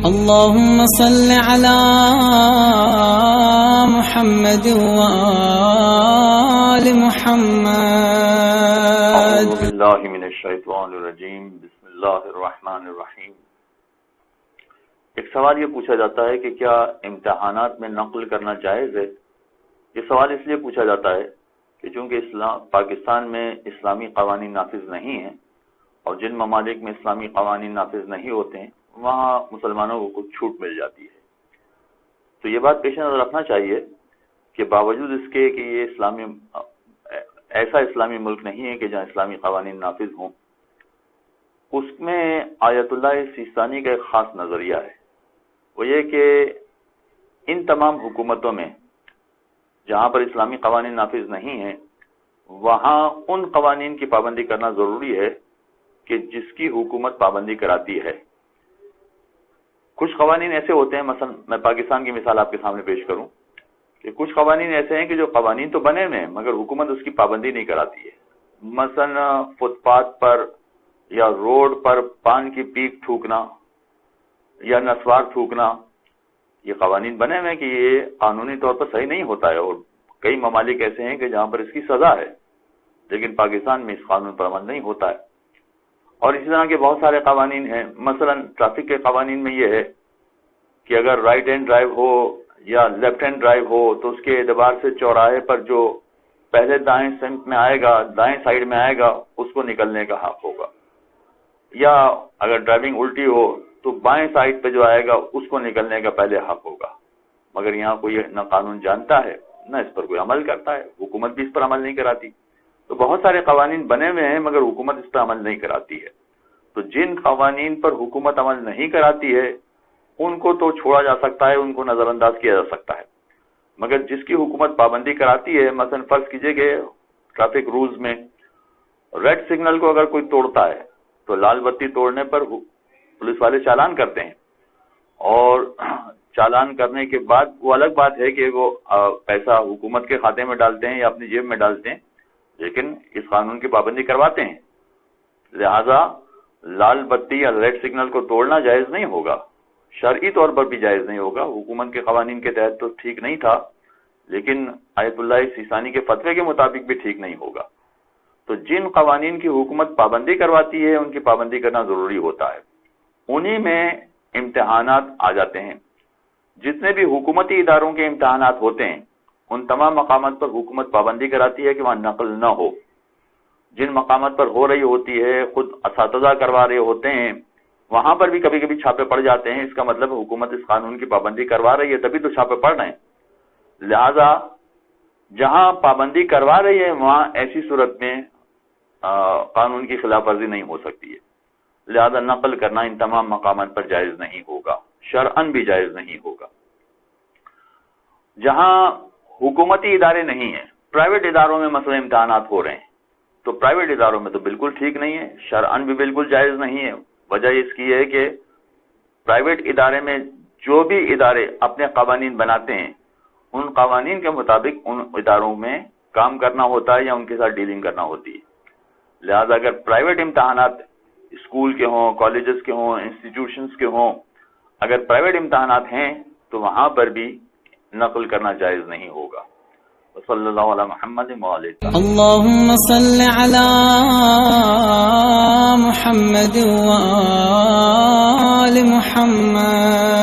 اللهم صل على محمد وآل محمد. اعوذ باللہ من الشیطان الرجیم. بسم اللہ الرحمن الرحیم. ایک سوال یہ پوچھا جاتا ہے کہ کیا امتحانات میں نقل کرنا جائز ہے؟ یہ سوال اس لیے پوچھا جاتا ہے کہ چونکہ پاکستان میں اسلامی قوانین نافذ نہیں ہیں اور جن ممالک میں اسلامی قوانین نافذ نہیں ہوتے ہیں وہاں مسلمانوں کو کچھ چھوٹ مل جاتی ہے. تو یہ بات پیش نظر رکھنا چاہیے کہ باوجود اس کے کہ یہ ایسا اسلامی ملک نہیں ہے کہ جہاں اسلامی قوانین نافذ ہوں، اس میں آیت اللہ سیستانی کا ایک خاص نظریہ ہے. وہ یہ کہ ان تمام حکومتوں میں جہاں پر اسلامی قوانین نافذ نہیں ہیں وہاں ان قوانین کی پابندی کرنا ضروری ہے کہ جس کی حکومت پابندی کراتی ہے. کچھ قوانین ایسے ہوتے ہیں، مثلا میں پاکستان کی مثال آپ کے سامنے پیش کروں کہ کچھ قوانین ایسے ہیں کہ جو قوانین تو بنے ہوئے ہیں مگر حکومت اس کی پابندی نہیں کراتی ہے. مثلا فٹ پاتھ پر یا روڈ پر پان کی پیک تھوکنا یا نسوار تھوکنا، یہ قوانین بنے ہوئے ہیں کہ یہ قانونی طور پر صحیح نہیں ہوتا ہے، اور کئی ممالک ایسے ہیں کہ جہاں پر اس کی سزا ہے، لیکن پاکستان میں اس قانون پر عمل نہیں ہوتا ہے. اور اسی طرح کے بہت سارے قوانین ہیں. مثلا ٹریفک کے قوانین میں یہ ہے کہ اگر رائٹ ہینڈ ڈرائیو ہو یا لیفٹ ہینڈ ڈرائیو ہو تو اس کے اعتبار سے چوراہے پر جو پہلے دائیں سمت میں آئے گا، دائیں سائیڈ میں آئے گا، اس کو نکلنے کا حق ہوگا. یا اگر ڈرائیونگ الٹی ہو تو بائیں سائیڈ پہ جو آئے گا اس کو نکلنے کا پہلے حق ہوگا. مگر یہاں کوئی نہ قانون جانتا ہے نہ اس پر کوئی عمل کرتا ہے، حکومت بھی اس پر عمل نہیں کراتی. تو بہت سارے قوانین بنے ہوئے ہیں مگر حکومت اس پر عمل نہیں کراتی ہے. تو جن قوانین پر حکومت عمل نہیں کراتی ہے ان کو تو چھوڑا جا سکتا ہے، ان کو نظر انداز کیا جا سکتا ہے. مگر جس کی حکومت پابندی کراتی ہے، مثلا فرض کیجئے کہ ٹریفک رولز میں ریڈ سگنل کو اگر کوئی توڑتا ہے تو لال بتی توڑنے پر پولیس والے چالان کرتے ہیں، اور چالان کرنے کے بعد وہ الگ بات ہے کہ وہ پیسہ حکومت کے کھاتے میں ڈالتے ہیں یا اپنی جیب میں ڈالتے ہیں، لیکن اس قانون کی پابندی کرواتے ہیں. لہذا لال بتی یا ریڈ سگنل کو توڑنا جائز نہیں ہوگا، شرعی طور پر بھی جائز نہیں ہوگا. حکومت کے قوانین کے تحت تو ٹھیک نہیں تھا، لیکن آیت اللہ سیستانی کے فتوے کے مطابق بھی ٹھیک نہیں ہوگا. تو جن قوانین کی حکومت پابندی کرواتی ہے ان کی پابندی کرنا ضروری ہوتا ہے. انہی میں امتحانات آ جاتے ہیں. جتنے بھی حکومتی اداروں کے امتحانات ہوتے ہیں ان تمام مقامات پر حکومت پابندی کراتی ہے کہ وہاں نقل نہ ہو. جن مقامات پر ہو رہی ہوتی ہے خود اساتذہ کروا رہے ہوتے ہیں، وہاں پر بھی کبھی کبھی چھاپے پڑ جاتے ہیں. اس کا مطلب حکومت اس قانون کی پابندی کروا رہی ہے تبھی تو چھاپے پڑ رہے ہیں. لہذا جہاں پابندی کروا رہی ہے وہاں ایسی صورت میں قانون کی خلاف ورزی نہیں ہو سکتی ہے. لہذا نقل کرنا ان تمام مقامات پر جائز نہیں ہوگا، شرعاً بھی جائز نہیں ہوگا. جہاں حکومتی ادارے نہیں ہیں، پرائیویٹ اداروں میں مثلا امتحانات ہو رہے ہیں، تو پرائیویٹ اداروں میں تو بالکل ٹھیک نہیں ہے، شرعاً بھی بالکل جائز نہیں ہے. وجہ اس کی ہے کہ پرائیویٹ ادارے میں جو بھی ادارے اپنے قوانین بناتے ہیں ان قوانین کے مطابق ان اداروں میں کام کرنا ہوتا ہے یا ان کے ساتھ ڈیلنگ کرنا ہوتی ہے. لہذا اگر پرائیویٹ امتحانات اسکول کے ہوں، کالجز کے ہوں، انسٹیٹیوشنز کے ہوں، اگر پرائیویٹ امتحانات ہیں تو وہاں پر بھی نقل کرنا جائز نہیں ہوگا. صلی اللہ علیہ محمد وعلیہ. اللهم صل على محمد وآل محمد.